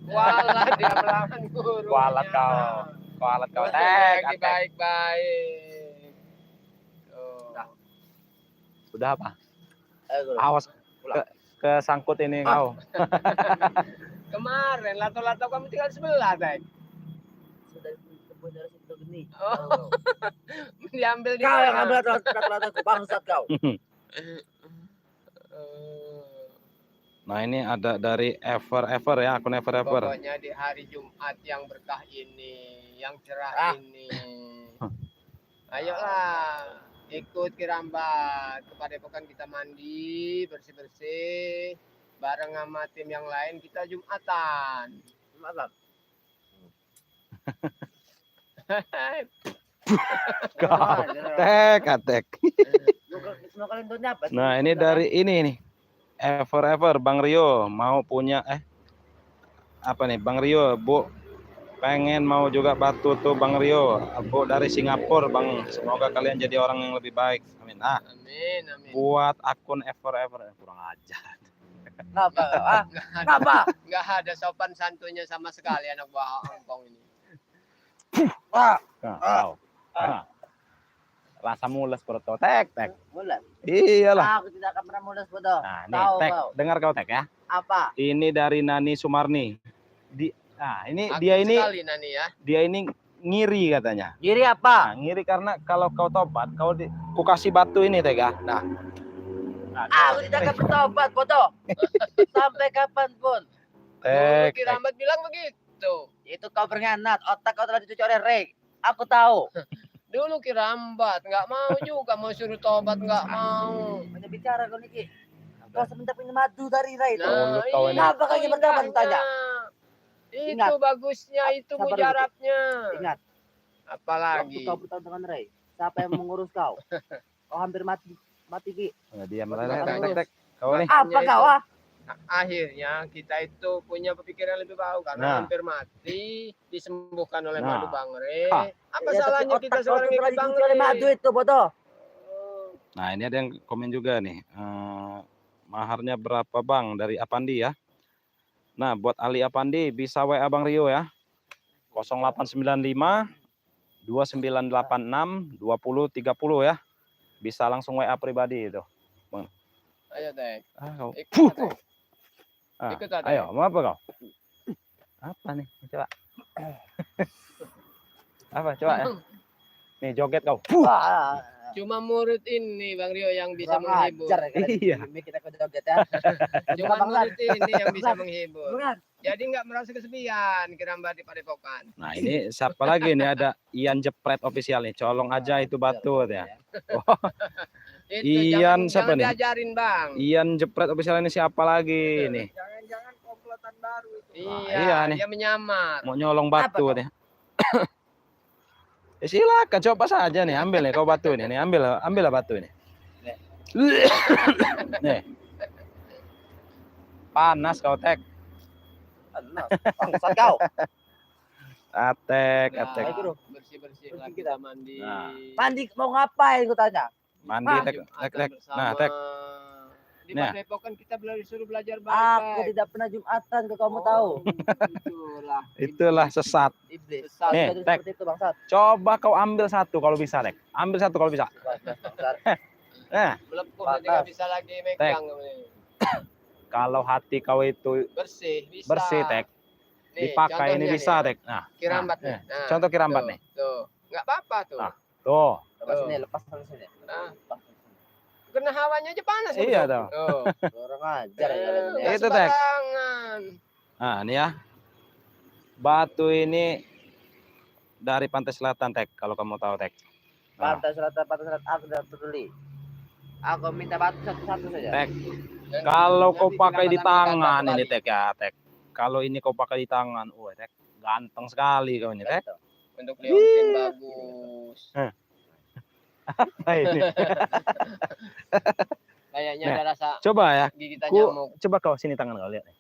Kualat dia melawan guru. Kualat kau. Kualat kau. Lagi baik-baik. Tuh. Sudah apa? Guru. Awas kesangkut ini kau. Kemarin lato-lato kamu tinggal sebelah, Tek. Sudah disebut dari situ geni. Oh. Diambil di Kau yang mana? ambil rata-rata bangsat kau. Nah, ini ada dari Ever ya, akun Ever. Pokoknya di hari Jumat yang berkah ini, yang cerah ini. Ayolah, ikut Kirambat. Ke Padepokan kita mandi, bersih-bersih. Bareng sama tim yang lain kita Jumatan. Malam. Kau. Tek. Mau kalian tuh apa? Nah, ini dari ini nih. Ever Bang Rio mau punya apa nih Bang Rio, Bu pengen mau juga batu tuh Bang Rio, Bu dari Singapura Bang, semoga kalian jadi orang yang lebih baik, amin. Amin, amin. Buat akun Ever kurang ajar. Kenapa? Kenapa? Nggak ada sopan santunnya sama sekali anak buah Hongkong ini. Rasa mules perut kau, Tek. Mulas. Iyalah. Aku tidak akan pernah mulas bodoh. Nah, nih Tahu Tek, kau. dengar kau Tek ya. Apa? Ini dari Nani Sumarni. Ini Aktif dia ini sekali Nani ya. dia ini ngiri katanya. Diri apa? Nah, ngiri karena kalau kau tobat, ku kasih batu ini Tek ya. Nah, Aku tidak akan bertobat bodoh. Sampai kapanpun. Dulu Tek. Kirambat bilang begitu. Itu kau berkhianat. Otak kau telah dicuci oleh Ray. Aku tahu. Dulu Kirambat nggak mau juga mau suruh tobat nggak mau. Banyak bicara kau Niki. Kau sebentar punya madu dari Ray itu. Nah, kau ini. Kenapa kau ingin bertobat tanya? Itu Ingat. bagusnya, itu Sabar dulu, mujarabnya. Ingat. Waktu Apalagi. kau bertahun dengan Ray. Siapa yang mengurus kau? Kau hampir mati. Mati Ki. Dia Terus. Tek. Kau nih. Apa kau ah? Akhirnya kita itu punya pemikiran lebih baik karena Nah. hampir mati disembuhkan oleh Nah. Madu Bangre. Hah. Apa Ya, tapi salahnya kita otak kau sekarang tuh telah ikut dicuci oleh madu Bangre? itu bodoh. Nah, ini ada yang komen juga nih. Maharnya berapa Bang dari Apandi ya? Nah, buat Ali Apandi bisa WA Bang Rio ya. 0895 2986 2030 ya. Bisa langsung WA pribadi itu. Ayo Tek. Kau. Ikut Tek. Ikut, Tek. Ayo, mau apa kau? Apa nih? Coba. Apa coba ya? Nih joget kau. Wah, Cuma murid ini Bang Rio yang bisa kurang menghibur. ajar ya. Iya. Kita kau joget ya. Cuma Bang murid ini yang bisa menghibur. Bukan. Jadi nggak merasa kesepian Kirambat di Padepokan. Nah, ini siapa lagi nih? Ada Ian Jepret official nih. Colong aja itu batu ya. Itu Ian jangan, siapa jangan nih? diajarin Bang. Ian Jepret official ini siapa lagi nih? Jangan-jangan komplotan baru itu. Iya, iya nih. dia menyamar. Mau nyolong batu Apa nih. Ya silakan coba saja nih, ambil nih kau batu ini. Nih ambil batu ini. Nih. Panas kau tek. Anak, bangsat kau. Atek, Udah atek. bersih-bersih lah kita mandi. Nah. Mandi mau ngapain gua tanya? Mandi tek, tek, Jumatan tek. bersama. Nah, tek. Di Nah. Padepokan kita disuruh belajar Aku baik. tidak pernah Jumatan ke kamu tahu. Itulah. Itulah sesat. Iblis. Sesat. Nih, Jadi Tek. seperti itu bangsat. Coba kau ambil satu kalau bisa, Tek. Ambil satu kalau bisa. Bangsat. Nah, Melepuh Panas. jadi nggak bisa lagi megang. kalau hati kau itu Bersih, bisa. bersih, Tek. Nih, Dipakai ini contohnya bisa, nih, Tek. Nah, Kirambat nah, nih. Nah, contoh kirambat tuh, nih. Tuh, nggak apa-apa tuh. Nah. Tuh. Lepas sini, lepas sini. Nah, Lepas sini. kena hawanya aja panas. Iya, Bro. tuh. Tuh. Orang ajar ya kalian ini. Nggak Itu, Tek. sembarangan. Nah, ini ya. Batu ini dari pantai selatan, Tek. Kalau kamu tahu, Tek. Nah, Pantai selatan aku tidak peduli. Aku minta batu satu-satu saja. Tek. Dan Kalau kau nanti pakai di kirambat ambil tangan kata ini, kembali. Tek ya, Tek. Kalau ini kau pakai di tangan, Tek. Ganteng sekali kau ini, Tek. Untuk liontin bagus. Apa ini? Kayaknya Nah, ada rasa Coba ya. gigitan Ku, nyamuk. coba kau sini tangan kau lihat nih.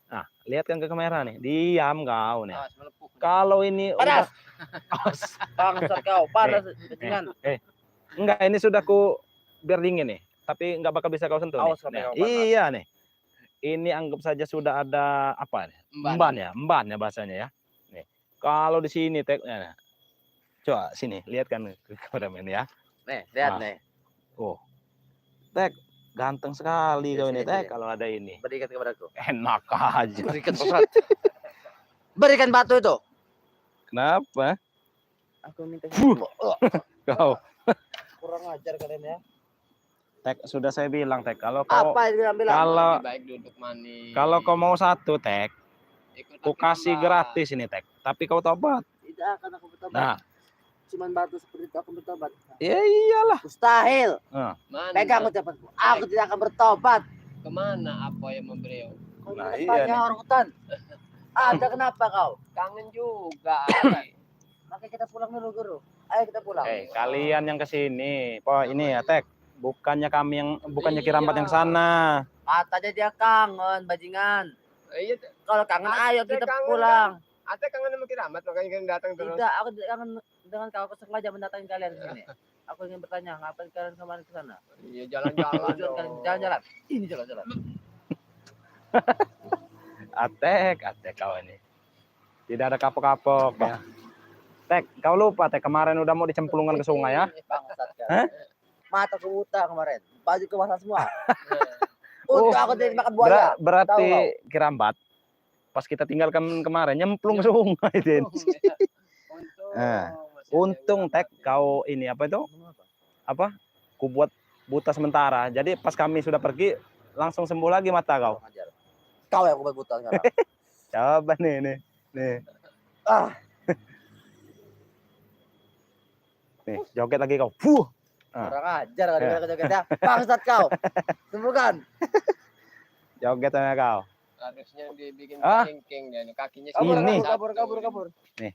Nah, lihat kan ke kamera nih. Diam kau nih. Awas, melepuh. Kalau ini Panas. Awas. Bangsat kau, panas dengan. Enggak, ini sudah ku biar dingin nih. Tapi enggak bakal bisa kau sentuh. Awas Nih. sampai Nah, kau panas. iya nih. Ini anggap saja sudah ada apa nih? Emban ya bahasanya ya. Nih. Kalau di sini Tek, nah, coba sini lihat kan ke kameramen ya. Nih, lihat Nah. nih. Oh. Tek, ganteng sekali Iya, kau ini sini, Tek sini. kalau ada ini. Berikan kepadaku. Enak aja. Berikan bangsat. Berikan batu itu. Kenapa? Aku minta Kau kurang ajar kalian ya. Tek, sudah saya bilang Tek, kalau kau Apa yang bilang? kalau Lebih baik duduk manis. kalau kau mau satu Tek, Ikut ku aku kasih tambah. gratis ini Tek. Tapi kau tobat. Tidak akan aku bertobat. Nah, Cuman batu seperti itu aku bertobat. ya iyalah. Mustahil. Mana? Pegang ucapanku. Aku tidak akan bertobat. Kemana apa yang memberi? Kau Nah, ini iya tanya nih. orang hutan. Ada kenapa kau? Kangen juga. Ari. Makanya kita pulang dulu guru. Ayo kita pulang. Kalian yang kesini, ini ya Tek. Bukannya Iya. kirambat yang sana. Katanya dia kangen bajingan. Iya, Kalau kangen ayo Ate kita kangen, pulang. Ate kangen sama Kiramat makanya kan datang terus. Tidak, aku tidak kangen dengan kau. Aku sengaja mendatangi kalian di sini. Aku ingin bertanya, ngapain kalian kemarin ke sana? Iya, jalan-jalan. Tujuan kalian jalan-jalan. Ini jalan-jalan. Atek kau ini. Tidak ada kapok-kapok ya. Tek, kau lupa Tek kemarin udah mau dicemplungkan ke sungai ya? Bangsat kan. Hah? Mata ku buta kemarin. Baju ku basah semua. Oh, Untuk aku jadi makan buaya. Berarti Tahu kirambat. Pas kita tinggalkan kemarin nyemplung ke sungai Din. Untung Tek kau ini apa itu? Apa? Ku buat buta sementara. Jadi pas kami sudah pergi langsung sembuh lagi mata kau. Kurang ajar. Kau yang aku buat buta sekarang. Coba nih. Ah, Nih, joget lagi kau. Fuh. kurang ajar kau joget-jogetnya. Bangsat kau. Sembuhkan. Joget sama kau. Harusnya dibikin Ah. king dia nih kakinya Ini. Kabur. Nih.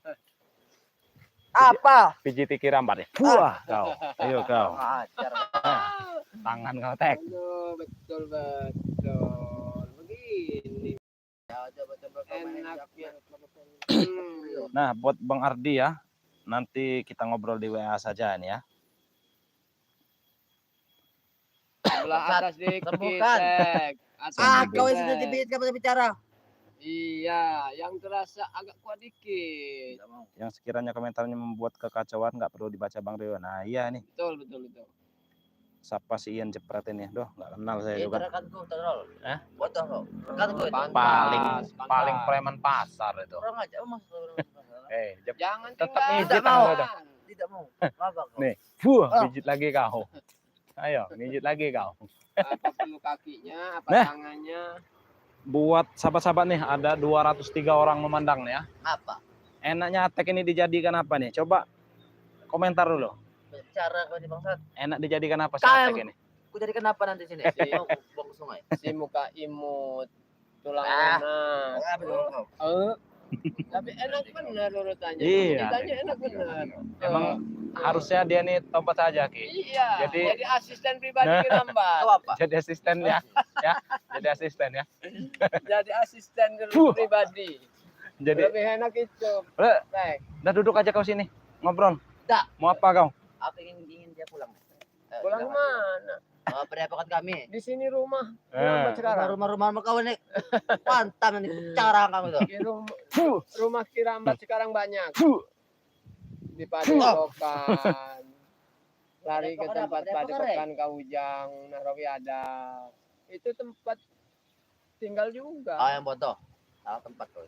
Apa? Pijiti kirambat nih. Wah, kau. Ayo kau. Kurang ajar. Tangan kau Tek. Aduh, betul. Begini. Coba kau main Enak aku. ya. Nah, buat Bang Ardi ya. Nanti kita ngobrol di WA saja nih ya. Sebelah atas dikit. Sembuhkan. Tek. Atas Ah, dikit, kau Tek. yang sudah dibit kamu bicara. Iya, yang terasa agak kuat dikit. Yang sekiranya komentarnya membuat kekacauan nggak perlu dibaca Bang Rio. Nah, iya nih. Betul. Siapa si Ian Jepret ini? Doh, nggak kenal saya Itu juga. rekanku, Tadol. Hah? Bodoh kau. Rekanku itu. Pantas. Paling preman pasar itu. Kurang ajar. Masuk. Jangan Tetap tinggal. mijit mau. kau, dah. Tidak mau. Apa kau? Nih. Fuh, Ah. pijit lagi kau. Ayo, mijit lagi kau. Apa perlu kakinya, apa Nah. tangannya. Buat sahabat-sahabat nih, ada 203 orang memandang nih ya. Apa? Enaknya Atek ini dijadikan apa nih? Coba komentar dulu. Bicara kau di bangsat. Enak dijadikan apa sih Kau Atek yang- ini? Ku jadikan apa nanti sini? Mau ku buang ke sungai. Si muka imut, tulang Ah. lunak. Apa dong kau? Tapi enak benar urutannya. Iya. Ceritanya enak benar. Emang harusnya dia nih tempat saja Ki. Iya. Jadi- Jadi asisten pribadi Nah. Kirambat. Kau apa? Jadi asisten ya, ya. Jadi asisten ya. Jadi asisten Fuh. pribadi. Jadi Lebih enak itu. udah, Baik. udah duduk aja kau sini ngobrol. Dak. Mau apa kau? Aku ingin dia pulang. Pulang mana? Oh, padepokan kami. Di sini rumah Eh. Kirambat sekarang. Rumah kau ini pantam ini carang kamu tuh. Di rumah Kirambat sekarang banyak. Di Padepokan. Lari ke Padepokan apa? tempat Padepokan, Padepokan Kaujang, Narawi ada. Itu tempat tinggal Oh, juga. yang bodoh. Tahu tempat kau.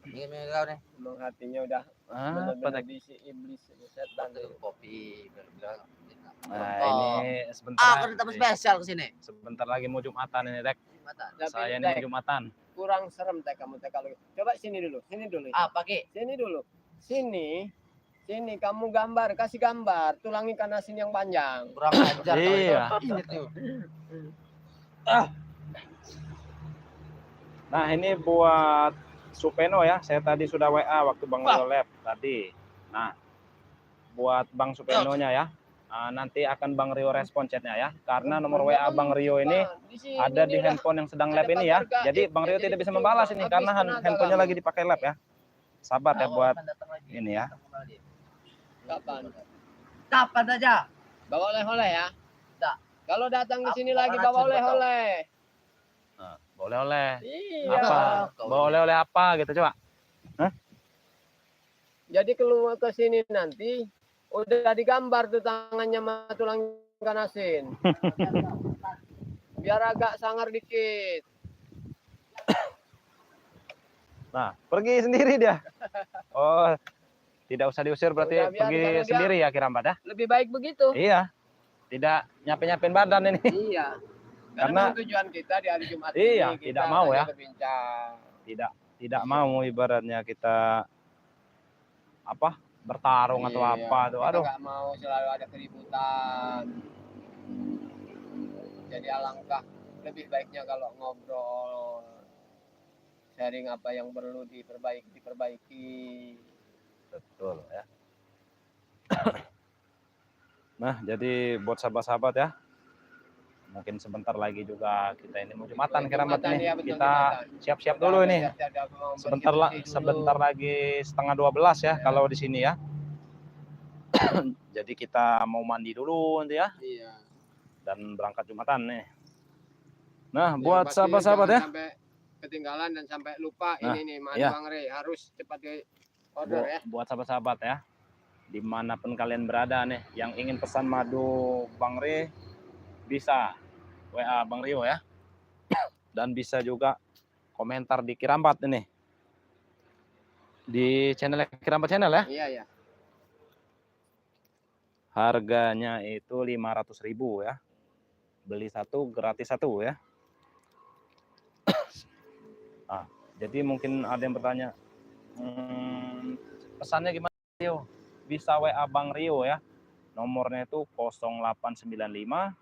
Ingin kau nih. Emang hatinya udah Ah, benar-benar diisi iblis ini, setan. Bantu kopi bilang. Nah, Oh. ini sebentar. Aku ada tamu spesial ke sini. Sebentar lagi mau Jumatan ini, Dek. Mata. Tapi Saya ini Dek, mau Jumatan. kurang serem teh kamu teh kalau coba sini dulu. Apa Ki? Sini dulu. Sini kamu gambar, kasih gambar tulang ikan asin yang panjang. Kurang ajar kau itu. Iya. Ini tuh. Nah, ini buat Supeno ya. Saya tadi sudah WA waktu Bang Rio Lab tadi. Nah, buat Bang Supenonya ya. Nanti akan Bang Rio respon chatnya ya. Karena nomor WA Bang Rio ini ada di handphone yang sedang lab ini ya. Jadi Bang Rio tidak bisa membalas ini karena handphonenya lagi dipakai lab ya. Sabar ya buat ini ya. Kapan? Kapan aja? Bawa oleh-oleh ya. Tak. Kalau datang ke sini Aku lagi akan bawa racun, oleh-oleh. Nah, boleh-oleh. Iya. Apa? Bawa oleh-oleh apa gitu coba. Jadi keluar ke sini nanti udah digambar tuh tangannya sama tulang ikan asin. Biar agak sangar dikit. Nah, pergi sendiri dia. Oh, tidak usah diusir berarti Udah, biar pergi kalau dia- sendiri ya Kirambat ya. Lebih baik begitu. Iya. Tidak nyapin-nyapin badan ini. Iya. Karena- Karena tujuan kita di hari Jumat Iya, ini kita tidak mau hanya ya. berbincang. Tidak mau ibaratnya kita apa? Bertarung atau Iya, apa tuh. kita Aduh. nggak mau selalu ada keributan. Jadi alangkah lebih baiknya kalau ngobrol, sharing apa yang perlu diperbaiki. Betul ya. Nah, jadi buat sahabat-sahabat ya. Mungkin sebentar lagi juga kita ini mau Jumatan Kirambat Jumatan, ini. ya, betul, Kita Jumatan. siap-siap dulu ini. Siap-siap mau Sebentar bersih-bersih dulu. sebentar lagi setengah 12 ya Ya. kalau di sini ya. Jadi kita mau mandi dulu nanti ya Iya. dan berangkat Jumatan nih. Nah, Yang buat pasti sahabat-sahabat ya. jangan sampai ketinggalan dan sampai lupa Nah, ini nih Madu iya. Bang Rey harus cepat di order ya. Buat sahabat-sahabat ya. Dimanapun kalian berada nih, yang ingin pesan madu Bang Ri bisa WA Bang Rio ya. Dan bisa juga komentar di Kirambat ini. Di channel Kirambat channel ya. Iya ya. Harganya itu 500.000 ya. Beli satu gratis satu ya. Ah, jadi mungkin ada yang bertanya, pesannya gimana Rio? Bisa WA Bang Rio ya. Nomornya itu 0895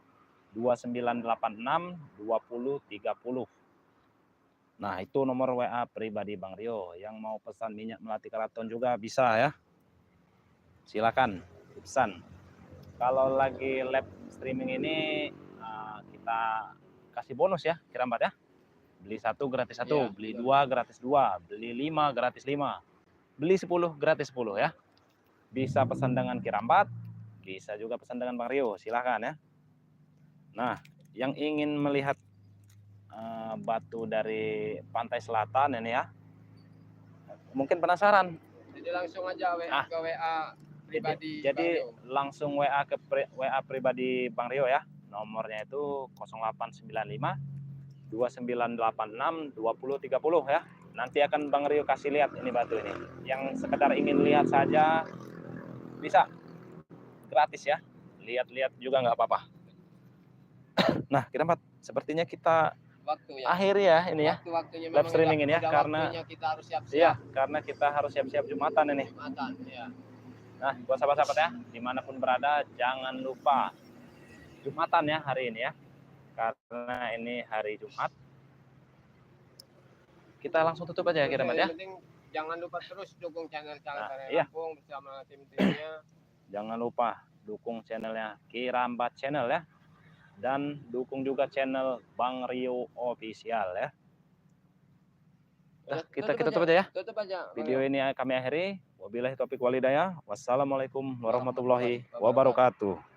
2986 2030. Nah, itu nomor WA pribadi Bang Rio. Yang mau pesan minyak melati keraton juga bisa ya. Silakan pesan. Kalau lagi live streaming ini kita kasih bonus ya, Kirambat ya. Beli satu gratis satu, Iya, beli betul. 2 gratis 2, beli 5 gratis 5, beli 10 gratis 10 ya. Bisa pesan dengan Kirambat, bisa juga pesan dengan Bang Rio, silahkan ya. Nah, yang ingin melihat batu dari pantai selatan ini ya, mungkin penasaran. Jadi langsung aja ke WA pribadi. Jadi Bang Rio. langsung WA ke WA pribadi Bang Rio ya. Nomornya itu 0895 2986 2030 ya. Nanti akan Bang Rio kasih lihat ini batu ini. Yang sekedar ingin lihat saja bisa gratis ya. Lihat-lihat juga nggak apa-apa. Nah, Kirambat, sepertinya kita Waktu ya. akhir ya ini ya. Waktu-waktunya live streaming ini ya, udah karena waktunya kita harus siap-siap. Iya, karena kita harus siap-siap Jumatan ini. Jumatan, ya. Nah, buat sahabat-sahabat ya, dimanapun berada, jangan lupa Jumatan ya hari ini ya. Karena ini hari Jumat. Kita langsung tutup aja ya Kirambat ya. Yang penting jangan lupa terus dukung channel Cangkare iya. Lampung bersama tim-timnya. Jangan lupa dukung channelnya Kirambat Channel ya. Dan dukung juga channel Bang Rio Official ya. Nah, kita tutup aja ya. Tutup aja. Video ini kami akhiri. Wabillahi taufiq walhidayah. Wassalamualaikum warahmatullahi wabarakatuh.